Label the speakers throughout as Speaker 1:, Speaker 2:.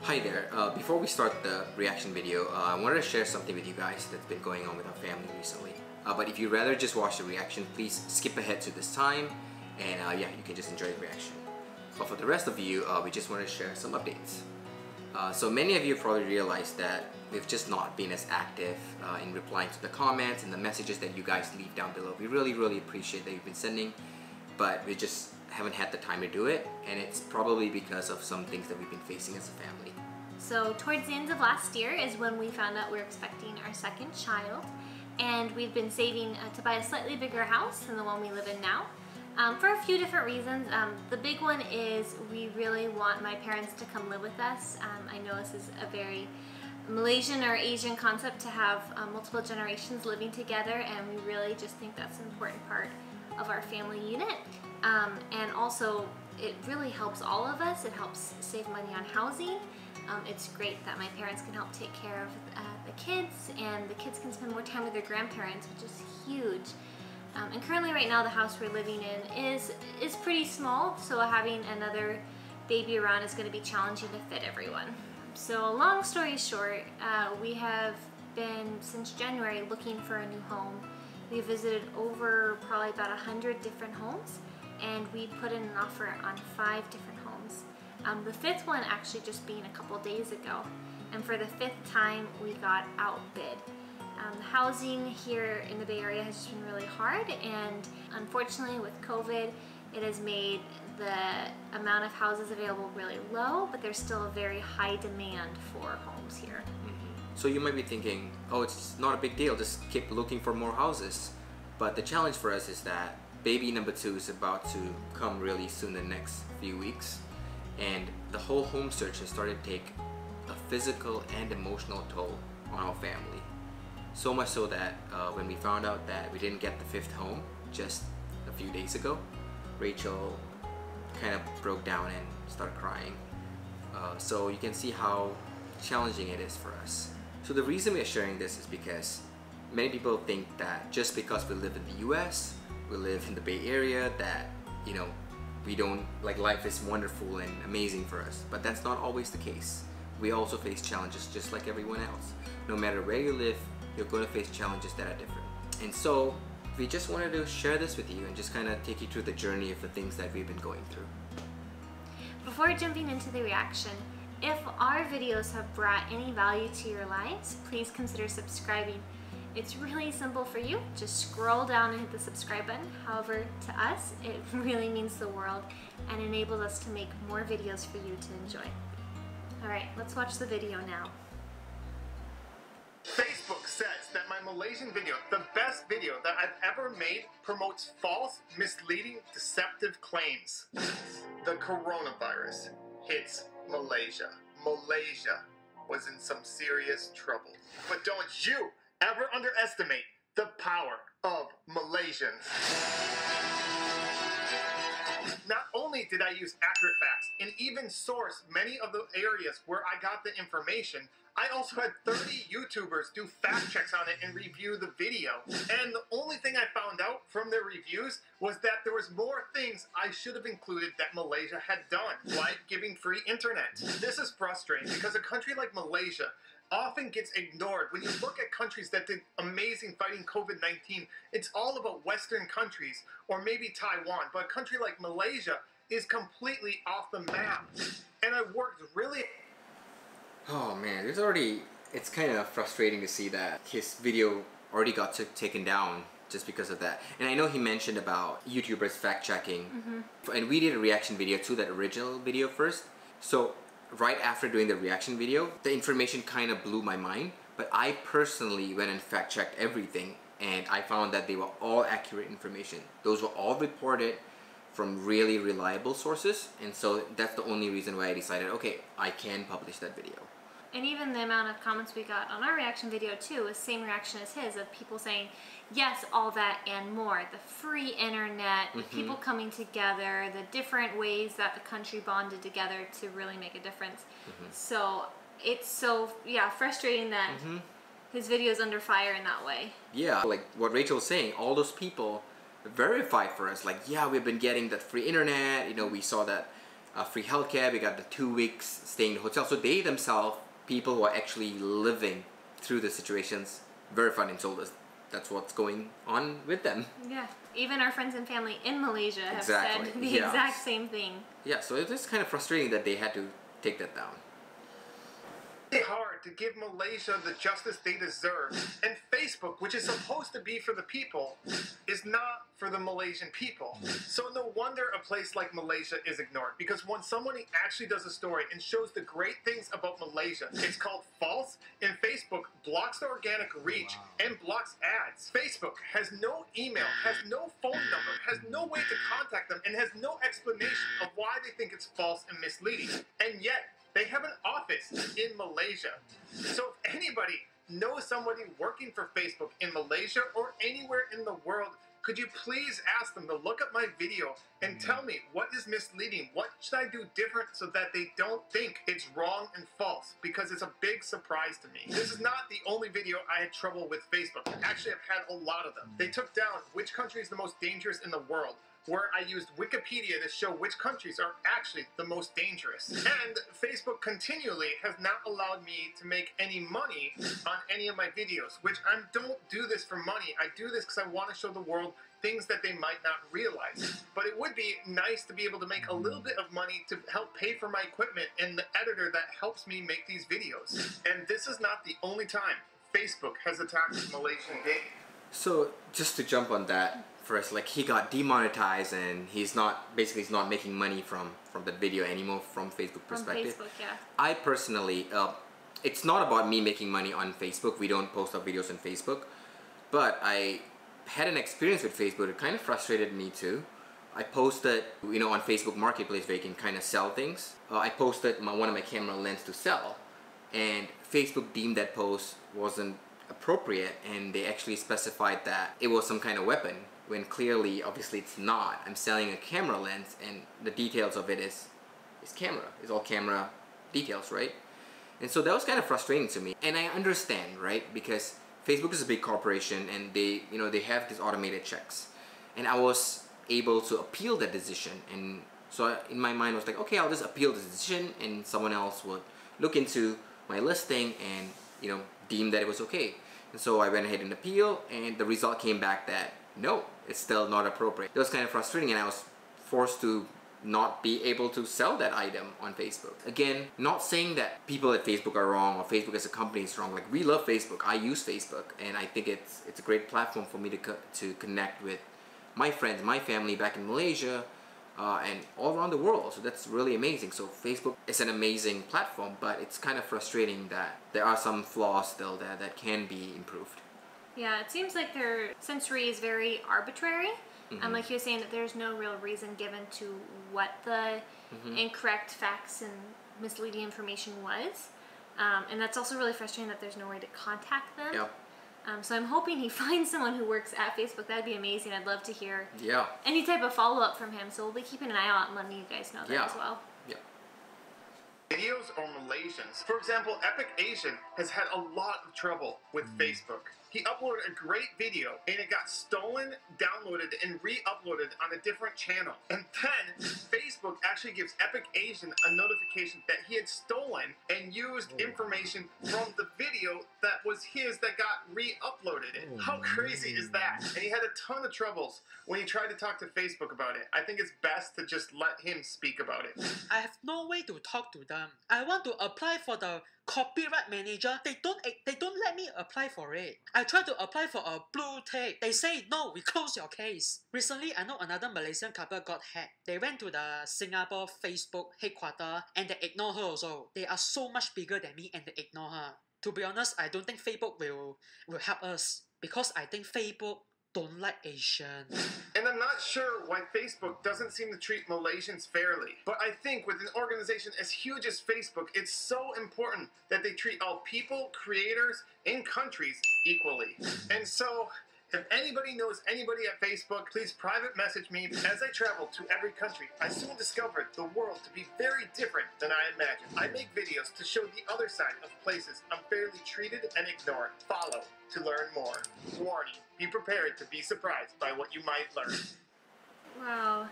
Speaker 1: Hi there, before we start the reaction video, I wanted to share something with you guys that's been going on with our family recently. But if you'd rather just watch the reaction, please skip ahead to this time and yeah, you can just enjoy the reaction. But for the rest of you, we just want to share some updates. So many of you probably realized that we've just not been as active in replying to the comments and the messages that you guys leave down below. We really appreciate that you've been sending, but we just haven't had the time to do it, and it's probably because of some things that we've been facing as a family.
Speaker 2: So towards the end of last year is when we found out we were expecting our second child, and we've been saving to buy a slightly bigger house than the one we live in now. For a few different reasons. The big one is we really want my parents to come live with us. I know this is a very Malaysian or Asian concept to have multiple generations living together, and we really just think that's an important part of our family unit. And also it really helps all of us. It helps save money on housing. It's great that my parents can help take care of the kids, and the kids can spend more time with their grandparents, which is huge. And currently right now the house we're living in is pretty small, so having another baby around is going to be challenging to fit everyone. So long story short, we have been since January looking for a new home. We visited over probably about 100 different homes, and we put in an offer on 5 different homes. The 5th one actually just being a couple days ago, and for the 5th time we got outbid. The housing here in the Bay Area has just been really hard, and unfortunately with COVID it has made the amount of houses available really low, but there's still a very high demand for homes here.
Speaker 1: So you might be thinking, oh, it's not a big deal, just keep looking for more houses. But the challenge for us is that baby number 2 is about to come really soon in the next few weeks, and the whole home search has started to take a physical and emotional toll on our family. So much so that when we found out that we didn't get the 5th home just a few days ago, Rachel kind of broke down and started crying. So you can see how challenging it is for us. So the reason we are sharing this is because many people think that just because we live in the US, we live in the Bay Area, that, you know, we don't, like, life is wonderful and amazing for us. But that's not always the case. We also face challenges just like everyone else. No matter where you live, you're going to face challenges that are different. And so we just wanted to share this with you and just kind of take you through the journey of the things that we've been going through.
Speaker 2: Before jumping into the reaction, if our videos have brought any value to your lives, please consider subscribing. It's really simple for you. Just scroll down and hit the subscribe button. However, to us, it really means the world and enables us to make more videos for you to enjoy. Alright, let's watch the video now.
Speaker 3: Facebook says that my Malaysian video, the best video that I've ever made, promotes false, misleading, deceptive claims. The coronavirus hits Malaysia. Malaysia was in some serious trouble. But don't you ever underestimate the power of Malaysians. Not only did I use accurate facts and even source many of the areas where I got the information, I also had 30 YouTubers do fact checks on it and review the video. And the only thing I found out from their reviews was that there was more things I should have included that Malaysia had done, like giving free internet. This is frustrating because a country like Malaysia often gets ignored. When you look at countries that did amazing fighting COVID-19, it's all about Western countries or maybe Taiwan, but a country like Malaysia is completely off the map. And I worked really...
Speaker 1: Oh man, it's kind of frustrating to see that his video already got taken down just because of that. And I know he mentioned about YouTubers fact checking, and we did a reaction video to that original video first. So right after doing the reaction video, the information kind of blew my mind, but I personally went and fact checked everything, and I found that they were all accurate information. Those were all reported from really reliable sources, and so that's the only reason why I decided, okay, I can publish that video.
Speaker 2: And even the amount of comments we got on our reaction video too was same reaction as his, of people saying, yes, all that and more. The free internet, the people coming together, the different ways that the country bonded together to really make a difference. So it's so, yeah, frustrating that his video is under fire in that way.
Speaker 1: Yeah, like what Rachel was saying, all those people verified for us, like, yeah, we've been getting that free internet, you know, we saw that free healthcare, we got the 2 weeks staying in the hotel. So they themselves, people who are actually living through the situations, verified and told us that's what's going on with them.
Speaker 2: Yeah, even our friends and family in Malaysia have
Speaker 1: Exactly.
Speaker 2: said the exact same thing.
Speaker 1: Yeah, so it was kind of frustrating that they had to take that down.
Speaker 3: It's hard to give Malaysia the justice they deserve, and Facebook, which is supposed to be for the people, is not for the Malaysian people. So no wonder a place like Malaysia is ignored, because when someone actually does a story and shows the great things about Malaysia, it's called false, and Facebook blocks the organic reach and blocks ads. Facebook has no email, has no phone number, has no way to contact them, and has no explanation of why they think it's false and misleading. And yet, they have an office in Malaysia. So if anybody knows somebody working for Facebook in Malaysia or anywhere in the world, could you please ask them to look up my video and tell me what is misleading? What should I do different so that they don't think it's wrong and false? Because it's a big surprise to me. This is not the only video I had trouble with Facebook. Actually, I've had a lot of them. They took down which country is the most dangerous in the world, where I used Wikipedia to show which countries are actually the most dangerous. And Facebook continually has not allowed me to make any money on any of my videos, which I don't do this for money. I do this because I want to show the world things that they might not realize. But it would be nice to be able to make a little bit of money to help pay for my equipment and the editor that helps me make these videos. And this is not the only time Facebook has attacked Malaysian gaming.
Speaker 1: So just to jump on that first, like he got demonetized and he's not making money from that video anymore from Facebook perspective.
Speaker 2: From Facebook, yeah.
Speaker 1: I personally, it's not about me making money on Facebook. We don't post our videos on Facebook, but I had an experience with Facebook. It kind of frustrated me too. I posted, on Facebook Marketplace where you can kind of sell things. I posted one of my camera lens to sell, and Facebook deemed that post wasn't appropriate, and they actually specified that it was some kind of weapon, when clearly, obviously it's not. I'm selling a camera lens, and the details of it is camera. It's all camera details, right? And so that was kind of frustrating to me. And I understand, right? Because Facebook is a big corporation, and they have these automated checks. And I was able to appeal that decision, and so in my mind I was like, okay, I'll just appeal this decision, and someone else would look into my listing and deem that it was okay. And so I went ahead and appealed, and the result came back that no, it's still not appropriate. It was kind of frustrating, and I was forced to not be able to sell that item on Facebook. Again, not saying that people at Facebook are wrong or Facebook as a company is wrong. Like, we love Facebook. I use Facebook, and I think it's a great platform for me to connect with my friends, my family back in Malaysia, and all around the world. So that's really amazing. So Facebook is an amazing platform, but it's kind of frustrating that there are some flaws still there that can be improved.
Speaker 2: Yeah, it seems like their censoring is very arbitrary. Like you were saying, that there's no real reason given to what the incorrect facts and misleading information was. And that's also really frustrating that there's no way to contact them.
Speaker 1: Yep.
Speaker 2: So I'm hoping he finds someone who works at Facebook. That'd be amazing. I'd love to hear
Speaker 1: Yeah.
Speaker 2: any type of follow-up from him. So we'll be keeping an eye out and letting you guys know that as well.
Speaker 1: Yeah.
Speaker 3: Videos or Malaysians. For example, Epic Asian has had a lot of trouble with Facebook. He uploaded a great video, and it got stolen, downloaded, and re-uploaded on a different channel. And then Facebook actually gives Epic Asian a notification that he had stolen and used information from the video that was his that got re-uploaded. How crazy is that? And he had a ton of troubles when he tried to talk to Facebook about it. I think it's best to just let him speak about it.
Speaker 4: I have no way to talk to them. I want to apply for the copyright manager. They don't let me apply for it. I tried to apply for a blue tick. They say no, we close your case. Recently, I know another Malaysian couple got hacked. They went to the Singapore Facebook headquarters and they ignore her also. They are so much bigger than me and they ignore her. To be honest, I don't think Facebook will help us, because I think Facebook don't like Asian.
Speaker 3: And I'm not sure why Facebook doesn't seem to treat Malaysians fairly. But I think with an organization as huge as Facebook, it's so important that they treat all people, creators, and countries equally. And so, if anybody knows anybody at Facebook, please private message me. As I travel to every country, I soon discovered the world to be very different than I imagined. I make videos to show the other side of places unfairly treated and ignored. Follow to learn more. Warning, be prepared to be surprised by what you might learn.
Speaker 2: Wow.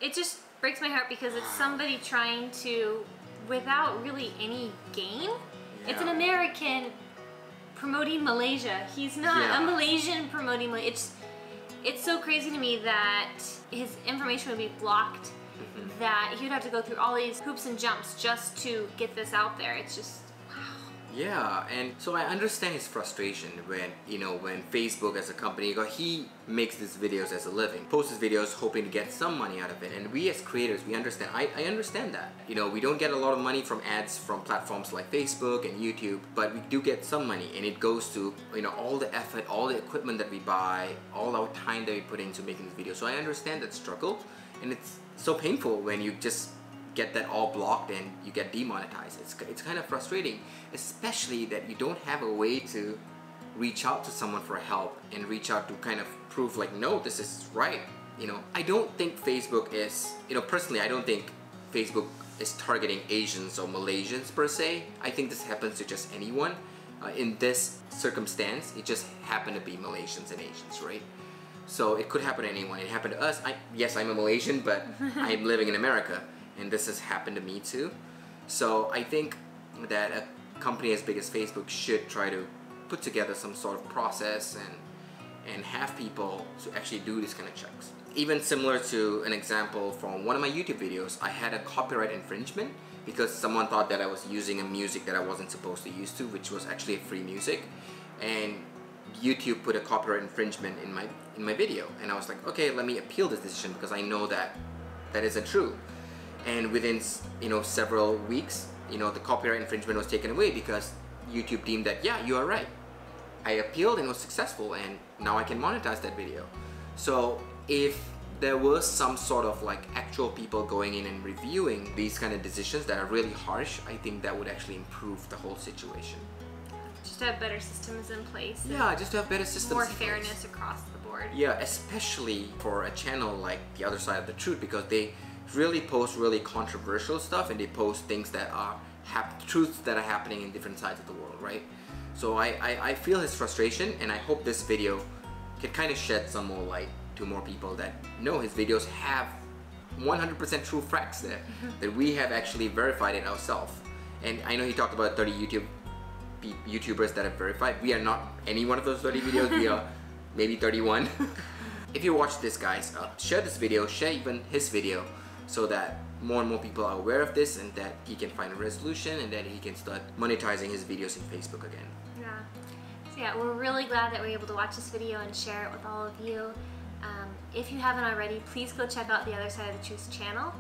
Speaker 2: It just breaks my heart because it's somebody trying to, without really any gain. It's an American promoting Malaysia. He's not a Malaysian promoting Malaysia. It's so crazy to me that his information would be blocked, that he would have to go through all these hoops and jumps just to get this out there. It's just, wow.
Speaker 1: Yeah, and so I understand his frustration when, you know, when Facebook as a company, he makes these videos as a living, posts his videos hoping to get some money out of it, and we as creators, we understand. I understand that. You know, we don't get a lot of money from ads from platforms like Facebook and YouTube, but we do get some money, and it goes to, you know, all the effort, all the equipment that we buy, all our time that we put into making this video. So I understand that struggle, and it's so painful when you just get that all blocked and you get demonetized. It's kind of frustrating, especially that you don't have a way to reach out to someone for help and reach out to kind of prove like, no, this is right. You know, I don't think Facebook is, you know, personally, I don't think Facebook is targeting Asians or Malaysians per se. I think this happens to just anyone. In this circumstance, it just happened to be Malaysians and Asians, right? So it could happen to anyone. It happened to us. Yes, I'm a Malaysian, but I'm living in America, and this has happened to me too. So I think that a company as big as Facebook should try to put together some sort of process and have people to actually do these kind of checks. Even similar to an example from one of my YouTube videos, I had a copyright infringement because someone thought that I was using a music that I wasn't supposed to use to, which was actually a free music, and YouTube put a copyright infringement in my video, and I was like, okay, let me appeal this decision because I know that that isn't true. And within, you know, several weeks, you know, the copyright infringement was taken away because YouTube deemed that, yeah, you are right. I appealed and was successful, and now I can monetize that video. So if there was some sort of like actual people going in and reviewing these kind of decisions that are really harsh, I think that would actually improve the whole situation.
Speaker 2: Just to have better systems in place.
Speaker 1: Yeah, just to have better systems.
Speaker 2: More fairness across the board.
Speaker 1: Yeah, especially for a channel like The Other Side of the Truth, because they really post really controversial stuff, and they post things that are truths that are happening in different sides of the world, right? So I feel his frustration, and I hope this video can kind of shed some more light to more people that know his videos have 100% true facts there, that we have actually verified it ourselves. And I know he talked about 30 YouTubers that have verified. We are not any one of those 30 videos. We are maybe 31. If you watch this, guys, share this video, share even his video, so that more and more people are aware of this, and that he can find a resolution, and that he can start monetizing his videos in Facebook again.
Speaker 2: Yeah. So yeah, we're really glad that we're able to watch this video and share it with all of you. If you haven't already, please go check out The Other Side of the Truth channel.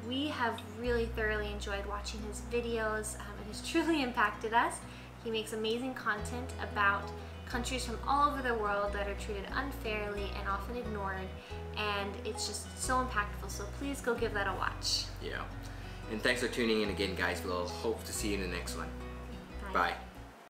Speaker 2: We have really thoroughly enjoyed watching his videos. It has truly impacted us. He makes amazing content about countries from all over the world that are treated unfairly and often ignored, and it's just so impactful, so please go give that a watch.
Speaker 1: Yeah. And thanks for tuning in again, guys. We'll hope to see you in the next one.
Speaker 2: Bye.
Speaker 1: Bye.